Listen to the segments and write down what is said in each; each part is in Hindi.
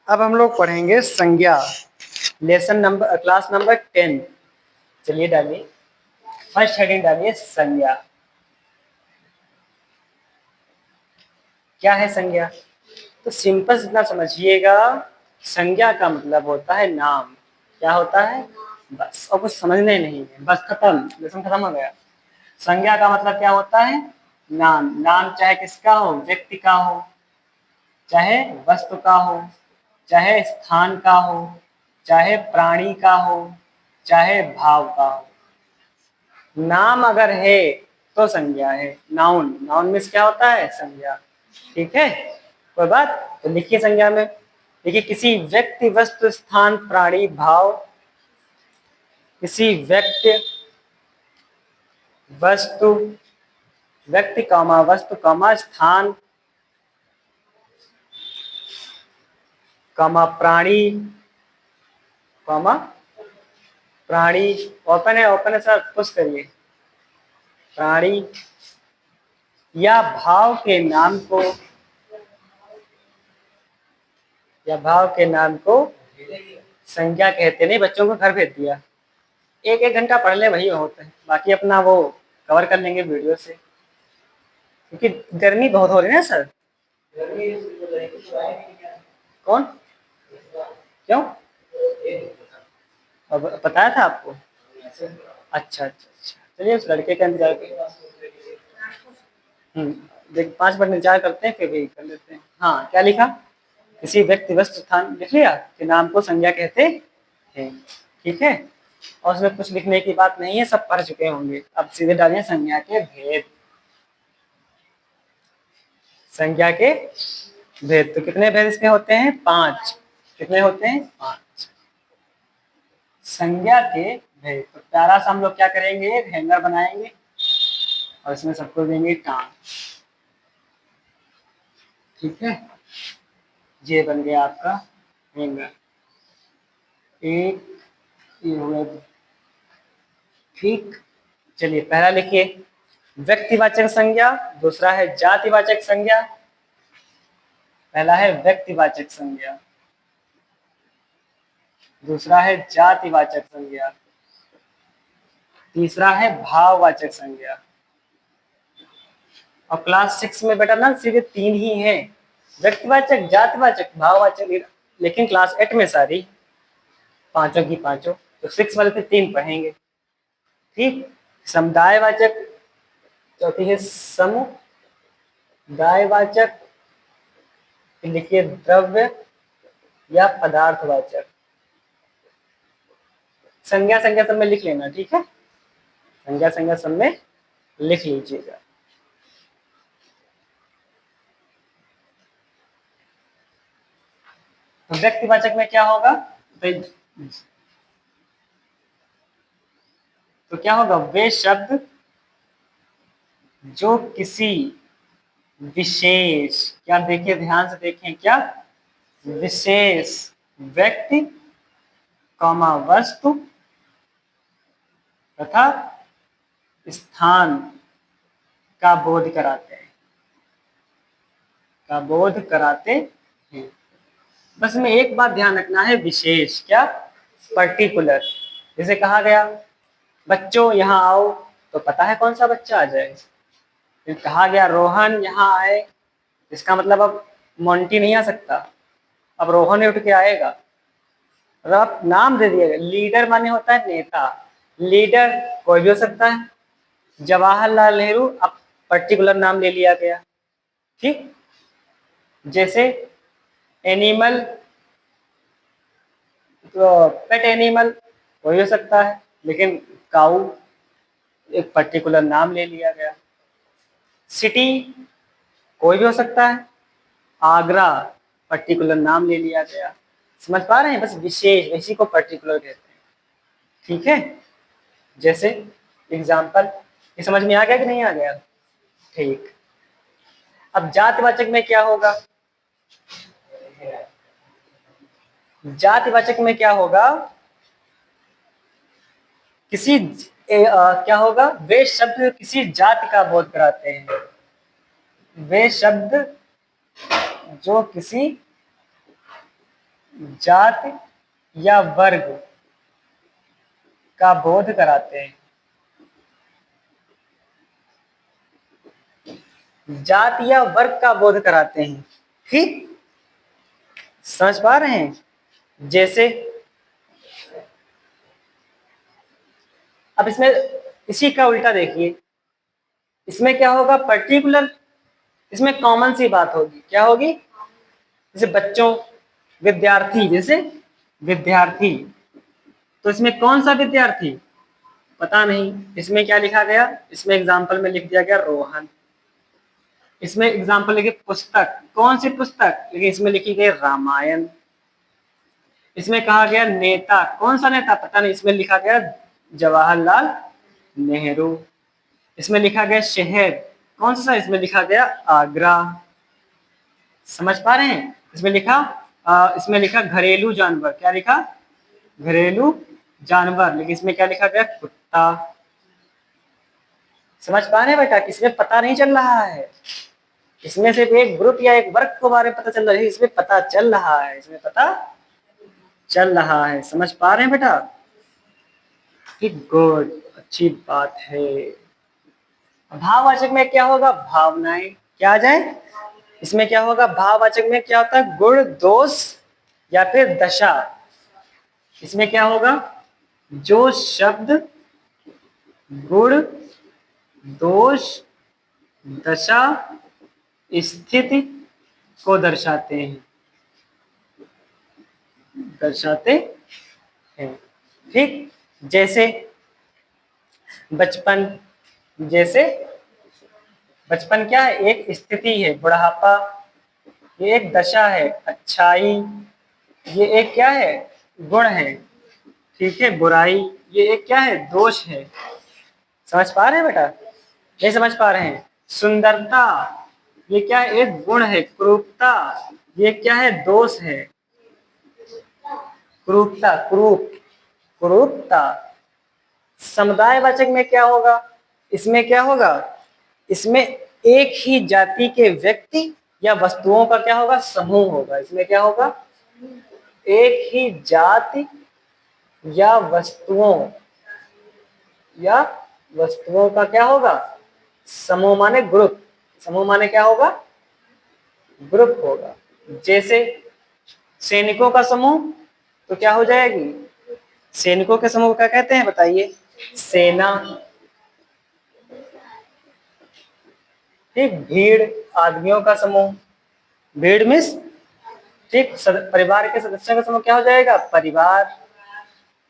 अब हम लोग पढ़ेंगे संज्ञा, लेसन नंबर क्लास नंबर 10। चलिए डालिए, फर्स्ट हेडिंग डालिए संज्ञा। क्या है संज्ञा? तो सिंपल से इतना समझिएगा, संज्ञा का मतलब होता है नाम। क्या होता है? बस, और कुछ समझना ही नहीं है, बस खत्म, लेसन खत्म हो गया। संज्ञा का मतलब क्या होता है? नाम। नाम चाहे किसका हो, व्यक्ति का हो, चाहे वस्तु का हो, चाहे स्थान का हो, चाहे प्राणी का हो, चाहे भाव का हो। नाम अगर है तो संज्ञा है। नाउन, नाउन मीन्स क्या होता है? संज्ञा। ठीक है, कोई बात? तो लिखिए संज्ञा में, देखिए किसी व्यक्ति, वस्तु, स्थान, प्राणी, भाव, किसी व्यक्ति, वस्तु, व्यक्ति कॉमा वस्तु कॉमा स्थान कॉमा प्राणी कॉमा प्राणी, ओपन है सर, पुश करिए। प्राणी या भाव के नाम को, या भाव के नाम को संज्ञा कहते। नहीं, बच्चों को घर भेज दिया, एक एक घंटा पढ़ ले वही होता है, बाकी अपना वो कवर कर लेंगे वीडियो से, क्योंकि गर्मी बहुत हो रही है ना सर। कौन? क्यों? अब बताया था आपको? अच्छा अच्छा अच्छा, चलिए उस लड़के का इंतजार करिए। देख 5 मिनट इंतजार करते हैं, फिर भी कर लेते हैं। हाँ, क्या लिखा? किसी व्यक्ति, वस्तु, स्थान लिख लिया कि नाम को संज्ञा कहते हैं। ठीक है, और उसमें कुछ लिखने की बात नहीं है, सब पढ़ चुके होंगे। अब सीधे डालिए संज्ञा के भेद। संज्ञा के भेद, तो कितने भेद इसमें होते हैं? 5। कितने होते हैं? 5। संज्ञा के भेद, तो प्यारा सा हम लोग क्या करेंगे, एक हैंगर बनाएंगे और इसमें सबको देंगे टांग। ठीक है, ये बन गया आपका हैंगर। एक ये हुआ। ठीक, चलिए पहला लिखिए व्यक्तिवाचक संज्ञा, दूसरा है जातिवाचक संज्ञा। पहला है व्यक्तिवाचक संज्ञा, दूसरा है जातिवाचक संज्ञा, तीसरा है भाववाचक संज्ञा। और क्लास 6 में बेटा ना सीधे 3 ही है, व्यक्तिवाचक, जातिवाचक, भाववाचक, लेकिन क्लास 8 में सारी पांचों की पांचों, तो 6 वाले से 3 पढ़ेंगे। ठीक, समुदायवाचक, चौथी है समुदायवाचक, लिखिए द्रव्य या पदार्थवाचक। संज्ञा संज्ञा सब में लिख लेना, ठीक है, संज्ञा संज्ञा सब में लिख लीजिएगा। तो व्यक्तिवाचक में क्या होगा? तो क्या होगा? वे शब्द जो किसी विशेष, क्या देखिए ध्यान से देखें, क्या विशेष व्यक्ति कॉमा वस्तु तथा स्थान का बोध कराते हैं, का बोध कराते हैं। बस में एक बात ध्यान रखना है, विशेष, क्या पर्टिकुलर। जैसे कहा गया बच्चों यहाँ आओ, तो पता है कौन सा बच्चा आ जाए। फिर कहा गया रोहन यहाँ आए, इसका मतलब अब मोंटी नहीं आ सकता, अब रोहन ही उठ के आएगा। और अब नाम दे दिया गया, लीडर माने होता है नेता, लीडर कोई भी हो सकता है। जवाहरलाल नेहरू, अब पर्टिकुलर नाम ले लिया गया। ठीक, जैसे एनिमल, तो पेट एनिमल कोई हो सकता है, लेकिन काऊ एक पर्टिकुलर नाम ले लिया गया। सिटी कोई भी हो सकता है, आगरा पर्टिकुलर नाम ले लिया गया। समझ पा रहे हैं? बस विशेष, इसी को पर्टिकुलर कहते हैं। ठीक है, जैसे एग्जाम्पल, ये समझ में आ गया कि नहीं आ गया? ठीक, अब जातिवाचक में क्या होगा? जातिवाचक में क्या होगा? किसी क्या होगा? वे शब्द किसी जाति का बोध कराते हैं, वे शब्द जो किसी जात या वर्ग का बोध कराते हैं। जात या वर्ग का बोध कराते हैं। ठीक, समझ पा रहे हैं? जैसे अब इसमें इसी का उल्टा देखिए, इसमें क्या होगा, पर्टिकुलर, इसमें कॉमन सी बात होगी, क्या होगी, जैसे बच्चों, विद्यार्थी, जैसे विद्यार्थी, तो इसमें कौन सा विद्यार्थी, पता नहीं, इसमें क्या लिखा गया, इसमें एग्जाम्पल में लिख दिया गया रोहन। इसमें एग्जाम्पल लिखे पुस्तक, कौन सी पुस्तक, लेकिन इसमें लिखी गई रामायण। इसमें कहा गया नेता, कौन सा नेता, पता नहीं, इसमें लिखा गया जवाहरलाल नेहरू। इसमें लिखा गया शहर, कौन सा, इसमें लिखा गया आगरा। समझ पा रहे हैं? इसमें लिखा घरेलू जानवर, क्या लिखा, घरेलू जानवर, लेकिन इसमें क्या लिखा गया, कुत्ता। समझ पा रहे हैं बेटा? इसमें पता नहीं चल रहा है, इसमें सिर्फ एक ग्रुप या एक वर्ग के बारे में पता चल रहा है, इसमें पता चल रहा है, इसमें पता चल रहा है। समझ पा रहे हैं बेटा? ठीक, गुड, अच्छी बात है। भाववाचक में क्या होगा, भावनाएं, क्या आ जाए, इसमें क्या होगा, भाववाचक में क्या होता है, गुण, दोष या फिर दशा। इसमें क्या होगा, जो शब्द गुण, दोष, दशा, स्थिति को दर्शाते हैं। ठीक, जैसे बचपन, जैसे बचपन क्या है, एक स्थिति है, बुढ़ापा ये एक दशा है, अच्छाई ये एक क्या है, गुण है, ठीक है, बुराई ये एक क्या है, दोष है। समझ पा रहे हैं बेटा? नहीं समझ पा रहे हैं? सुंदरता ये क्या है, एक गुण है, क्रूरता ये क्या है, दोष है। क्रूरता, क्रूरता। समुदायवाचक में क्या होगा, इसमें क्या होगा, इसमें एक ही जाति के व्यक्ति या वस्तुओं का क्या होगा, समूह होगा। इसमें क्या होगा, एक ही जाति या वस्तुओं का क्या होगा, समूह माने ग्रुप, समूह माने क्या होगा, ग्रुप होगा। जैसे सैनिकों का समूह तो क्या हो जाएगी, सैनिकों के समूह क्या कहते हैं बताइए, सेना। ठीक, भीड़, आदमियों का समूह, भीड़ मिस, ठीक, परिवार के सदस्यों का समूह क्या हो जाएगा, परिवार।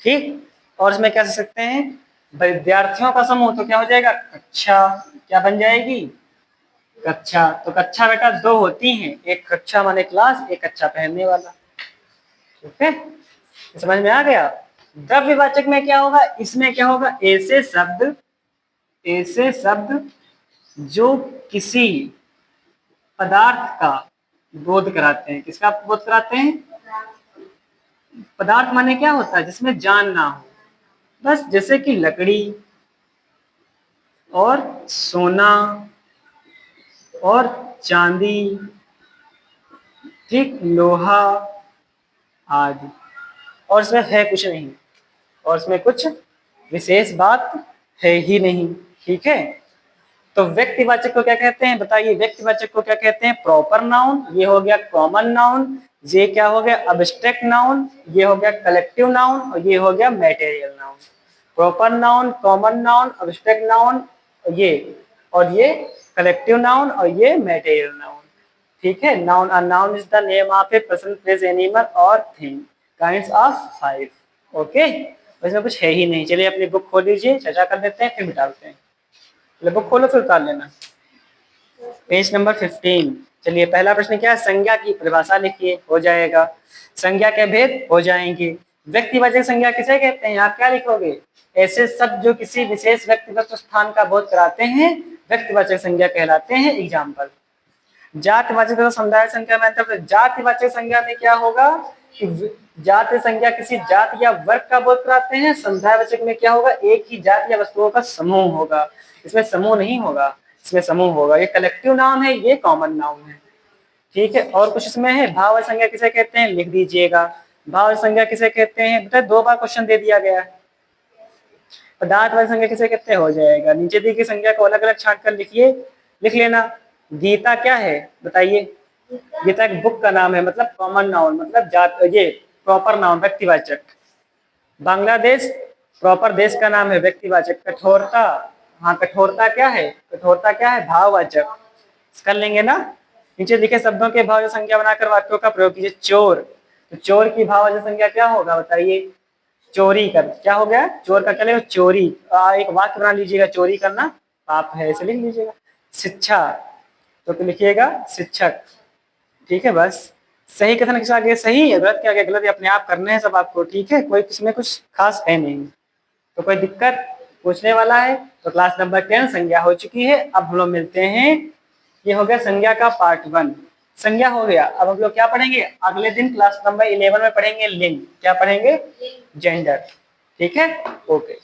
ठीक, और इसमें क्या कह सकते हैं, विद्यार्थियों का समूह तो क्या हो जाएगा, कक्षा, क्या बन जाएगी, कक्षा। तो कक्षा बेटा दो होती हैं, एक कक्षा माने क्लास, एक कक्षा पहनने वाला। ठीक है, समझ में आ गया? द्रव्यवाचक में क्या होगा, इसमें क्या होगा, ऐसे शब्द जो किसी पदार्थ का बोध कराते हैं। किसका बोध कराते हैं, पदार्थ माने क्या होता है, जिसमें जान ना हो, बस, जैसे कि लकड़ी और सोना और चांदी, ठीक, लोहा आदि। और इसमें है कुछ नहीं, और इसमें कुछ विशेष बात है ही नहीं। ठीक है, तो व्यक्तिवाचक को क्या कहते हैं बताइए, व्यक्तिवाचक को क्या कहते हैं, प्रॉपर नाउन, ये हो गया कॉमन नाउन, ये क्या हो गया, अब्स्ट्रैक्ट नाउन, ये हो गया कलेक्टिव नाउन, और ये हो गया material noun. Proper noun, common noun, abstract noun, ये, और ये कलेक्टिव नाउन, और ये मैटेरियल नाउन। ठीक है, noun, a noun is the name of a person, place, animal और थिंग, काइंड्स ऑफ 5। ओके, इसमें कुछ है ही नहीं। चलिए अपनी बुक खोल लीजिए, चर्चा कर लेते हैं, फिर मिटाते हैं। बुक खोलो, फिर उतार लेना, पेज नंबर 15। चलिए पहला प्रश्न क्या है, संज्ञा की परिभाषा लिखिए, हो जाएगा। संज्ञा के भेद हो जाएंगे। व्यक्तिवाचक संज्ञा किसे कहते हैं, आप क्या लिखोगे, ऐसे शब्द जो किसी विशेष व्यक्तिगत स्थान का बोध कराते हैं, व्यक्तिवाचक संज्ञा कहलाते हैं। एग्जाम्पल, जातिवाचक तथा समुदाय संज्ञा में अंतर। जातिवाचक संज्ञा में क्या होगा कि जाति संज्ञा किसी जाति या वर्ग का बोध कराते हैं। समुदायवाचक में क्या होगा, एक ही जाति या वस्तुओं का समूह होगा। इसमें समूह नहीं होगा, इसमें समूह होगा। ये कलेक्टिव नाउन है, ये कॉमन नाउन है। ठीक है, और कुछ इसमें है? भाव संज्ञा किसे कहते हैं, लिख दीजिएगा। भाव संज्ञा किसे कहते हैं बेटा, 2 बार क्वेश्चन दे दिया गया है। पदार्थवाची संज्ञा किसे कहते हैं, हो जाएगा। नीचे दी गई संज्ञा को अलग अलग छांट कर लिखिए, लिख लेना। गीता क्या है बताइए? गीता एक बुक का नाम है, मतलब कॉमन नाउन, मतलब जात, ये प्रॉपर नाउन, व्यक्तिवाचक। बांग्लादेश प्रॉपर देश का नाम है, व्यक्तिवाचक। कठोरता, हाँ कठोरता क्या है, कठोरता क्या है, भाववाचक। कर लेंगे ना। नीचे लिखे शब्दों के भाव संज्ञा बनाकर वाक्यों का प्रयोग कीजिए। चोर, तो चोर की भाववाचक संज्ञा क्या होगा बताइए? चोरी कर, क्या हो गया, चोर का क्या, चोरी। एक वाक्य बना लीजिएगा, चोरी करना पाप है, ऐसे लिख लीजिएगा। शिक्षा, तो लिखिएगा शिक्षक। ठीक है, बस। सही कथन के आगे सही है, गलत के आगे गलत, अपने आप करने हैं सब आपको। ठीक है, कोई इसमें कुछ खास है नहीं। तो कोई दिक्कत पूछने वाला है? तो क्लास नंबर 10 संज्ञा हो चुकी है। अब हम लोग मिलते हैं। ये हो गया संज्ञा का पार्ट 1, संज्ञा हो गया। अब हम लोग क्या पढ़ेंगे अगले दिन, क्लास नंबर 11 में पढ़ेंगे लिंग। क्या पढ़ेंगे? जेंडर। ठीक है, ओके।